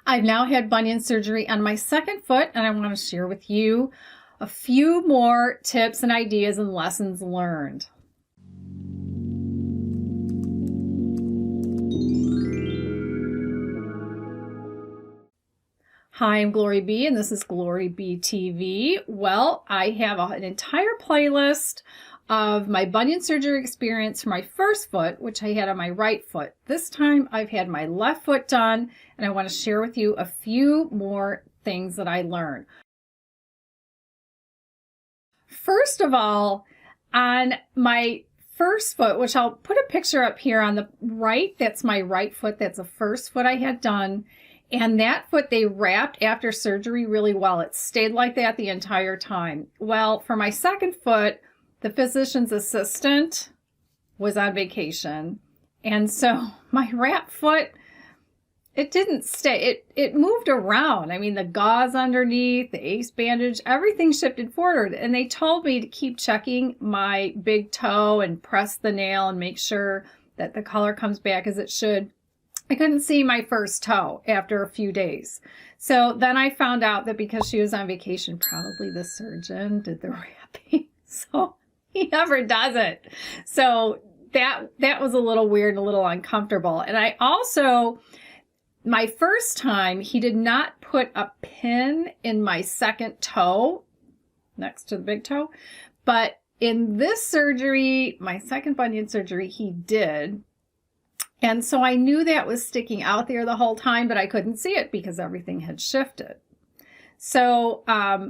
I've now had bunion surgery on my second foot, and I want to share with you a few more tips and ideas and lessons learned. Hi, I'm GloryB, and this is GloryB-TV. Well, I have an entire playlist of my bunion surgery experience for my first foot, which I had on my right foot. This time I've had my left foot done, and I want to share with you a few more things that I learned. First of all, on my first foot, which I'll put a picture up here on the right, that's my right foot. That's the first foot I had done. And that foot they wrapped after surgery really well. It stayed like that the entire time. Well, for my second foot, the physician's assistant was on vacation. And so my wrap foot, it didn't stay. It moved around. I mean, the gauze underneath, the ace bandage, everything shifted forward. And they told me to keep checking my big toe and press the nail and make sure that the color comes back as it should. I couldn't see my first toe after a few days. So then I found out that because she was on vacation, probably the surgeon did the wrapping. So he never does it. So that was a little weird and a little uncomfortable. And I also, my first time, he did not put a pin in my second toe next to the big toe. But in this surgery, my second bunion surgery, he did. And so I knew that was sticking out there the whole time, but I couldn't see it because everything had shifted. So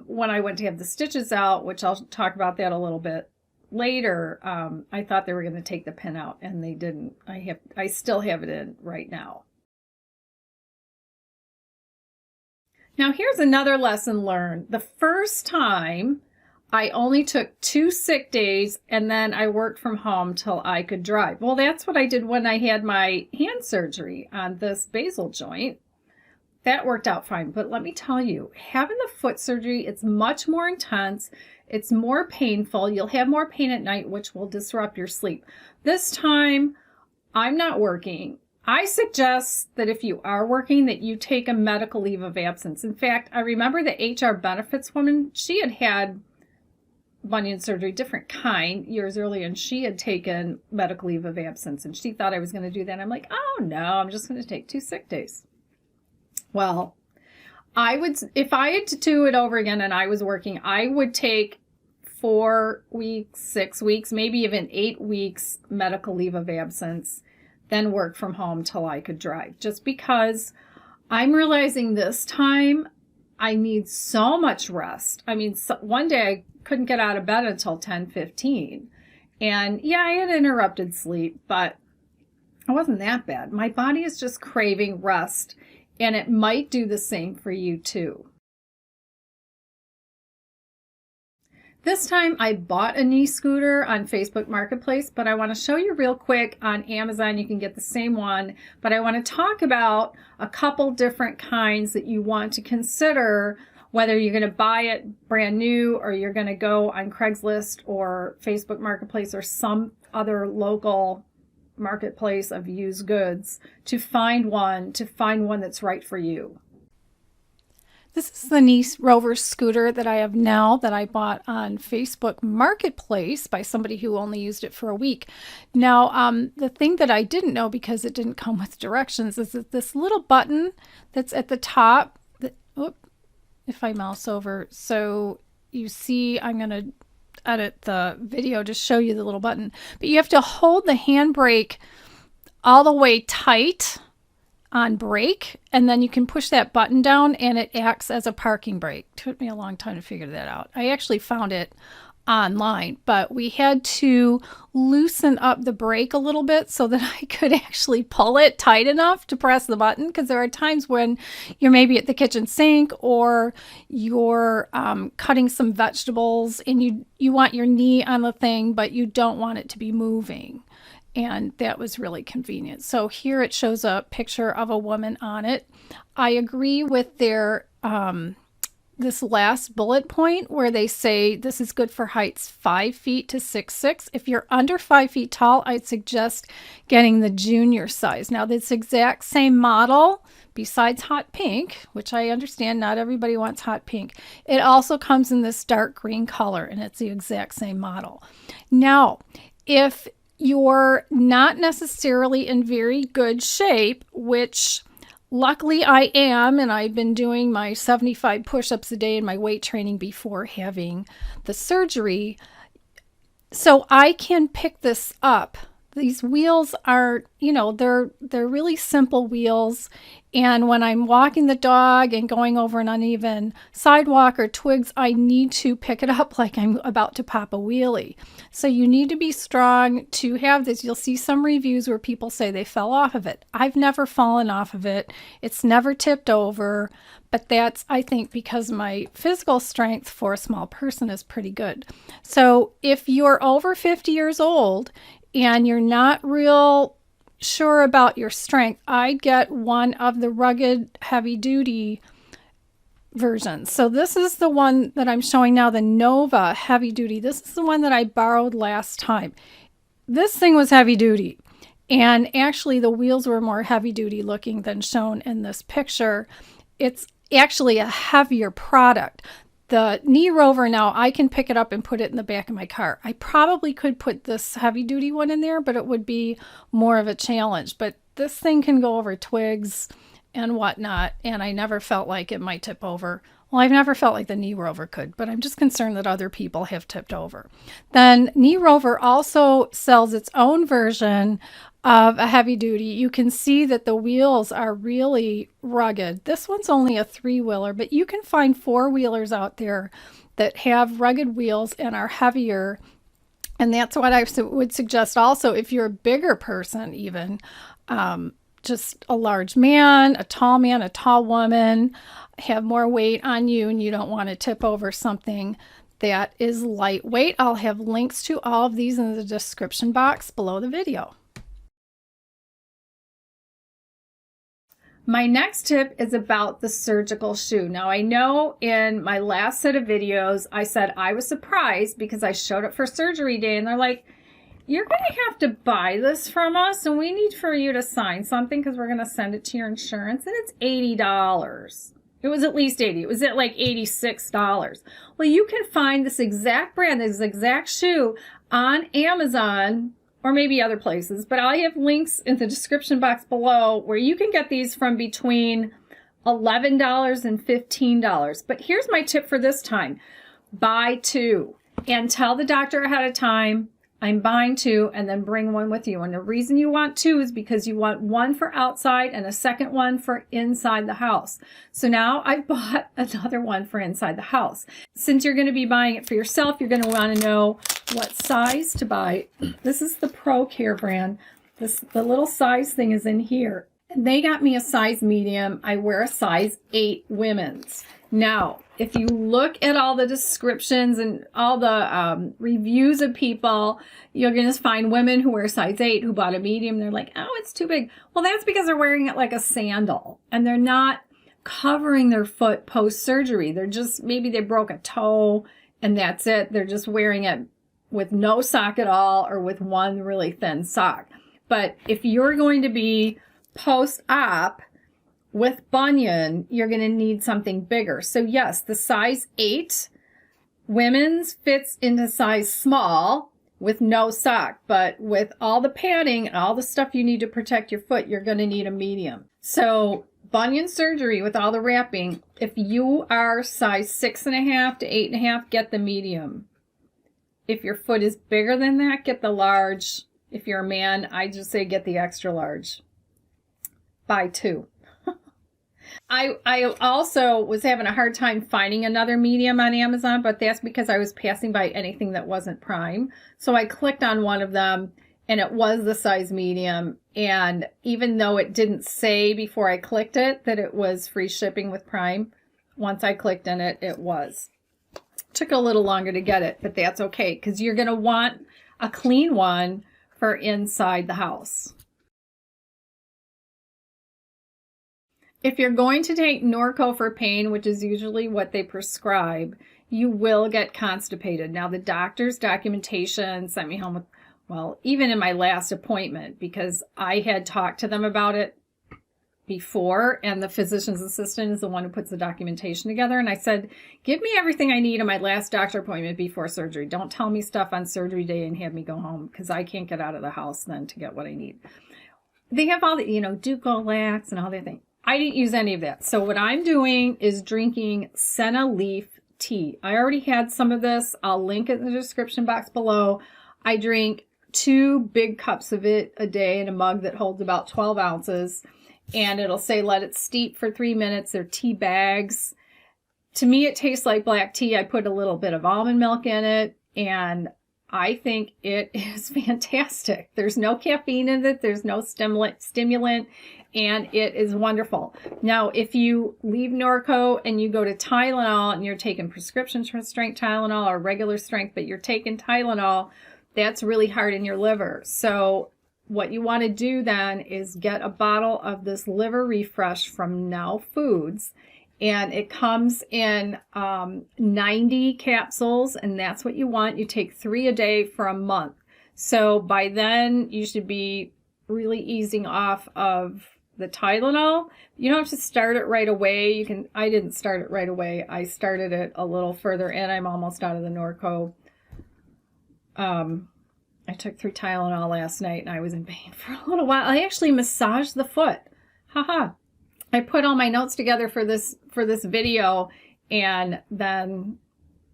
when I went to have the stitches out, which I'll talk about that a little bit later, I thought they were going to take the pin out, and they didn't. I still have it in right now. Now here's another lesson learned. The first time, I only took 2 sick days, and then I worked from home till I could drive. Well, that's what I did when I had my hand surgery on this basal joint. That worked out fine. But let me tell you, having the foot surgery, it's much more intense. It's more painful. You'll have more pain at night, which will disrupt your sleep. This time, I'm not working. I suggest that if you are working, that you take a medical leave of absence. In fact, I remember the HR benefits woman, she had bunion surgery, different kind, years earlier, and she had taken medical leave of absence, and she thought I was going to do that. I'm like, oh no, I'm just going to take 2 sick days. Well, I would, if I had to do it over again and I was working, I would take 4 weeks, 6 weeks, maybe even 8 weeks medical leave of absence, then work from home till I could drive, just because I'm realizing this time I need so much rest. I mean, one day I couldn't get out of bed until 10:15. And yeah, I had interrupted sleep, but it wasn't that bad. My body is just craving rest, and it might do the same for you too. This time I bought a knee scooter on Facebook Marketplace, but I want to show you real quick on Amazon. You can get the same one, but I want to talk about a couple different kinds that you want to consider, whether you're going to buy it brand new or you're going to go on Craigslist or Facebook Marketplace or some other local marketplace of used goods to find one that's right for you. This is the Knee Rover scooter that I have now that I bought on Facebook Marketplace by somebody who only used it for a week. Now, the thing that I didn't know, because it didn't come with directions, is that this little button that's at the top, if I mouse over, so you see, I'm going to edit the video to show you the little button, but you have to hold the handbrake all the way tight on brake, and then you can push that button down and it acts as a parking brake. Took me a long time to figure that out. I actually found it online, but we had to loosen up the brake a little bit so that I could actually pull it tight enough to press the button, because there are times when you're maybe at the kitchen sink or you're cutting some vegetables and you want your knee on the thing, but you don't want it to be moving. And that was really convenient. So here it shows a picture of a woman on it. I agree with their this last bullet point where they say this is good for heights 5 feet to 6'6". If you're under 5 feet tall, I'd suggest getting the junior size. Now, this exact same model, besides hot pink, which I understand not everybody wants hot pink, it also comes in this dark green color, and it's the exact same model. Now, if you're not necessarily in very good shape, which luckily I am, and I've been doing my 75 push-ups a day in my weight training before having the surgery, so I can pick this up. These wheels are, you know, they're really simple wheels. And when I'm walking the dog and going over an uneven sidewalk or twigs, I need to pick it up like I'm about to pop a wheelie. So you need to be strong to have this. You'll see some reviews where people say they fell off of it. I've never fallen off of it. It's never tipped over. But that's, I think, because my physical strength for a small person is pretty good. So if you're over 50 years old and you're not real sure about your strength, I'd get one of the rugged heavy-duty versions. So this is the one that I'm showing now, the Nova heavy-duty. This is the one that I borrowed last time. This thing was heavy-duty, and actually the wheels were more heavy-duty looking than shown in this picture. It's actually a heavier product. The Knee Rover now, I can pick it up and put it in the back of my car. I probably could put this heavy-duty one in there, but it would be more of a challenge. But this thing can go over twigs and whatnot, and I never felt like it might tip over. Well, I've never felt like the Knee Rover could, but I'm just concerned that other people have tipped over. Then Knee Rover also sells its own version of a heavy duty. You can see that the wheels are really rugged. This one's only a 3-wheeler, but you can find 4-wheelers out there that have rugged wheels and are heavier. And that's what I would suggest also if you're a bigger person, even just a large man, a tall woman, have more weight on you and you don't want to tip over something that is lightweight. I'll have links to all of these in the description box below the video. My next tip is about the surgical shoe. Now, I know in my last set of videos, I said I was surprised because I showed up for surgery day and they're like, you're going to have to buy this from us and we need for you to sign something because we're going to send it to your insurance, and it's $80. It was at least $80. It was at like $86. Well, you can find this exact brand, this exact shoe on Amazon or maybe other places, but I have links in the description box below where you can get these from between $11 and $15. But here's my tip for this time. Buy 2 and tell the doctor ahead of time, I'm buying 2, and then bring one with you. And the reason you want 2 is because you want one for outside and a second one for inside the house. So now I've bought another one for inside the house. Since you're going to be buying it for yourself, you're going to want to know what size to buy. This is the Pro Care brand. The little size thing is in here. And they got me a size medium. I wear a size 8 women's. Now, if you look at all the descriptions and all the reviews of people, you're going to find women who wear size 8 who bought a medium. They're like, oh, it's too big. Well, that's because they're wearing it like a sandal and they're not covering their foot post-surgery. They're just, maybe they broke a toe and that's it. They're just wearing it with no sock at all or with one really thin sock. But if you're going to be post-op with bunion, you're going to need something bigger. So yes, the size 8 women's fits into size small with no sock, but with all the padding and all the stuff you need to protect your foot, you're going to need a medium. So bunion surgery with all the wrapping, if you are size 6.5 to 8.5, get the medium. If your foot is bigger than that, get the large. If you're a man, I just say get the extra large. Buy 2. I also was having a hard time finding another medium on Amazon, but that's because I was passing by anything that wasn't Prime. So I clicked on one of them and it was the size medium. And even though it didn't say before I clicked it that it was free shipping with Prime, once I clicked in it, it was. Took a little longer to get it, but that's okay because you're going to want a clean one for inside the house. If you're going to take Norco for pain, which is usually what they prescribe, you will get constipated. Now, the doctor's documentation sent me home with, well, even in my last appointment, because I had talked to them about it before, and the physician's assistant is the one who puts the documentation together. And I said, give me everything I need in my last doctor appointment before surgery. Don't tell me stuff on surgery day and have me go home, because I can't get out of the house then to get what I need. They have all the, Ducolax and all that thing. I didn't use any of that. So what I'm doing is drinking senna leaf tea. I already had some of this. I'll link it in the description box below. I drink 2 big cups of it a day in a mug that holds about 12 ounces. And it'll say let it steep for 3 minutes. They're tea bags. To me, it tastes like black tea. I put a little bit of almond milk in it, and I think it is fantastic. There's no caffeine in it. There's no stimulant, and it is wonderful. Now, if you leave Norco and you go to Tylenol and you're taking prescription strength Tylenol or regular strength, but you're taking Tylenol, that's really hard in your liver. So what you want to do then is get a bottle of this liver refresh from Now Foods, and it comes in 90 capsules, and that's what you want. You take 3 a day for a month. So by then you should be really easing off of the Tylenol. You don't have to start it right away. I didn't start it right away. I started it a little further in. I'm almost out of the Norco. I took 3 Tylenol last night and I was in pain for a little while. I actually massaged the foot. Haha. I put all my notes together for this video, and then,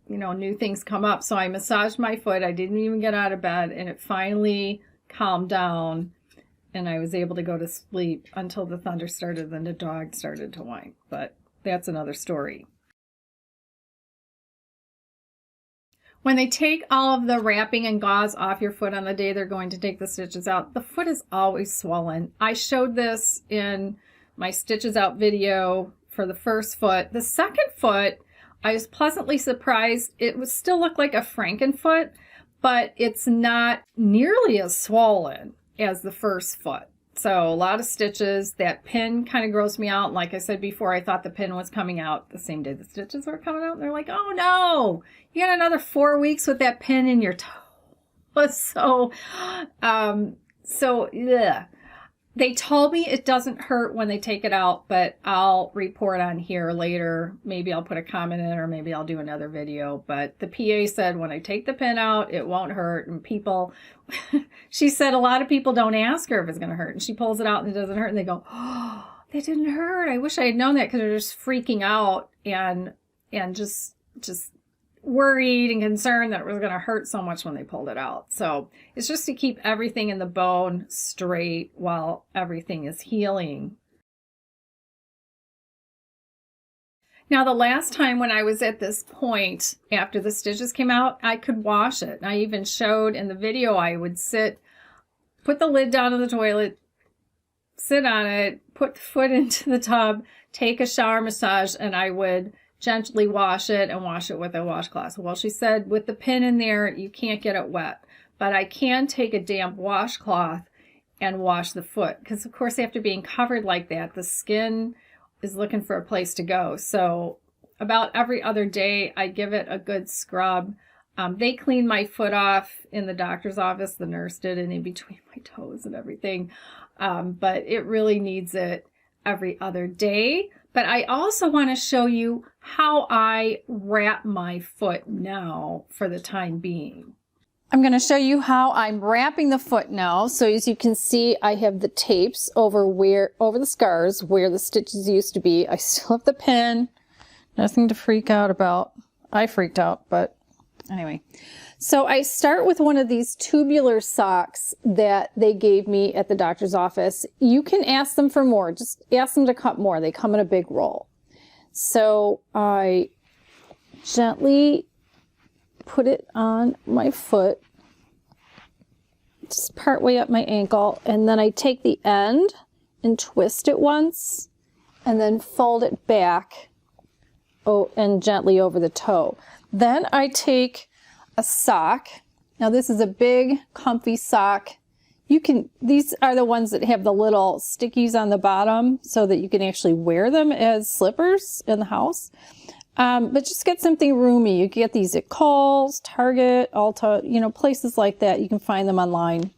new things come up. So I massaged my foot. I didn't even get out of bed, and it finally calmed down, and I was able to go to sleep until the thunder started. Then the dog started to whine, but that's another story. When they take all of the wrapping and gauze off your foot on the day they're going to take the stitches out, the foot is always swollen. I showed this in my stitches out video for the first foot. The second foot, I was pleasantly surprised. It would still look like a Frankenfoot, but it's not nearly as swollen as the first foot. So a lot of stitches. That pin kind of grossed me out. Like I said before, I thought the pin was coming out the same day the stitches were coming out. And they're like, oh no, you got another 4 weeks with that pin in your toe. So yeah. They told me it doesn't hurt when they take it out, but I'll report on here later. Maybe I'll put a comment in, or maybe I'll do another video. But the PA said when I take the pin out, it won't hurt. And people, she said a lot of people don't ask her if it's going to hurt. And she pulls it out and it doesn't hurt. And they go, oh, that didn't hurt. I wish I had known that, because they're just freaking out and just worried and concerned that it was going to hurt so much when they pulled it out. So it's just to keep everything in the bone straight while everything is healing. Now, the last time when I was at this point after the stitches came out, I could wash it. And I even showed in the video I would put the lid down on the toilet, sit on it, put the foot into the tub, take a shower massage, and I would gently wash it and wash it with a washcloth. Well, she said with the pin in there, you can't get it wet, but I can take a damp washcloth and wash the foot, because of course after being covered like that, the skin is looking for a place to go. So about every other day, I give it a good scrub. They cleaned my foot off in the doctor's office. The nurse did, and in between my toes and everything. But it really needs it every other day. But I also want to show you how I wrap my foot now for the time being. I'm going to show you how I'm wrapping the foot now. So as you can see, I have the tapes over the scars where the stitches used to be. I still have the pin. Nothing to freak out about. I freaked out, but anyway. So I start with one of these tubular socks that they gave me at the doctor's office. You can ask them for more. Just ask them to cut more. They come in a big roll. So I gently put it on my foot, just part way up my ankle, and then I take the end and twist it once, and then fold it back and gently over the toe. Then I take a sock. Now this is a big comfy sock. These are the ones that have the little stickies on the bottom so that you can actually wear them as slippers in the house. But just get something roomy. You can get these at Kohl's, Target, Ulta, places like that. You can find them online.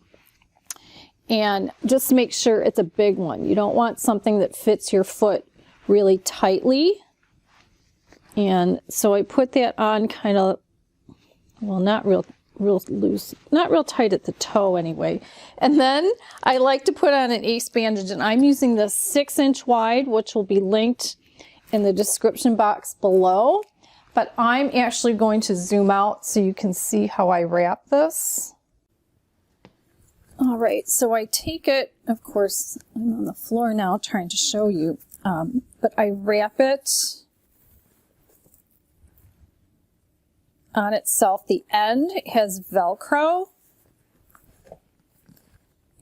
And just make sure it's a big one. You don't want something that fits your foot really tightly. And so I put that on kind of, well, not real loose, not real tight at the toe anyway. And then I like to put on an ace bandage, and I'm using the 6-inch wide, which will be linked in the description box below. But I'm actually going to zoom out so you can see how I wrap this. All right, so I take it, of course, I'm on the floor now trying to show you, but I wrap it on itself. The end has Velcro,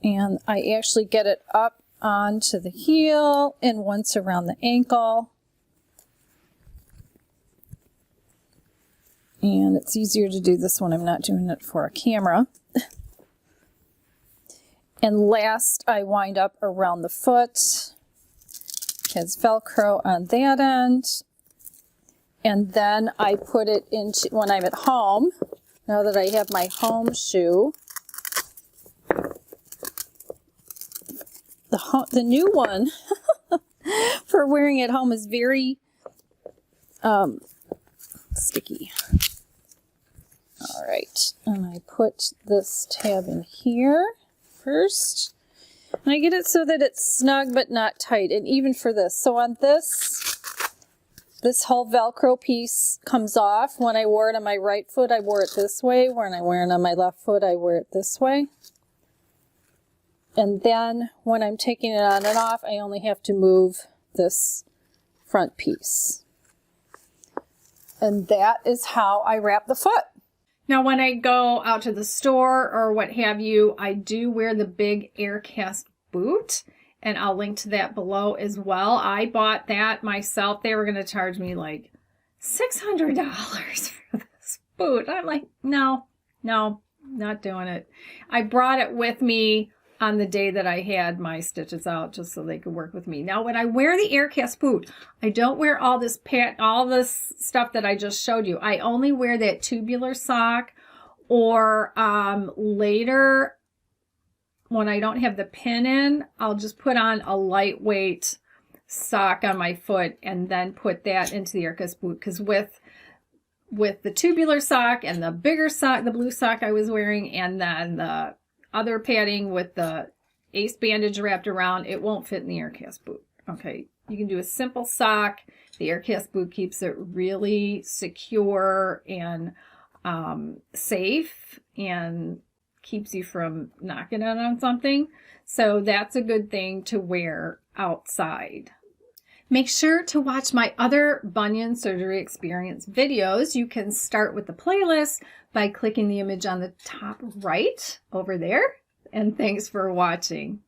and I actually get it up onto the heel and once around the ankle. And it's easier to do this when I'm not doing it for a camera. And last, I wind up around the foot. It has Velcro on that end. And then I put it into, when I'm at home, now that I have my home shoe, the new one for wearing at home is very sticky. All right, and I put this tab in here first. And I get it so that it's snug but not tight, and even for this. So on this whole Velcro piece comes off. When I wore it on my right foot, I wore it this way. When I wear it on my left foot, I wear it this way. And then when I'm taking it on and off, I only have to move this front piece. And that is how I wrap the foot. Now, when I go out to the store or what have you, I do wear the big air cast boot, and I'll link to that below as well. I bought that myself. They were going to charge me like $600 for this boot. I'm like, no, not doing it. I brought it with me on the day that I had my stitches out just so they could work with me. Now, when I wear the air cast boot, I don't wear all this stuff that I just showed you. I only wear that tubular sock, or later when I don't have the pin in, I'll just put on a lightweight sock on my foot and then put that into the air cast boot, because with the tubular sock and the bigger sock, the blue sock I was wearing, and then the other padding with the ace bandage wrapped around, it won't fit in the air cast boot. Okay, you can do a simple sock. The air cast boot keeps it really secure and safe, and keeps you from knocking it on something. So that's a good thing to wear outside. Make sure to watch my other bunion surgery experience videos. You can start with the playlist by clicking the image on the top right over there. And thanks for watching.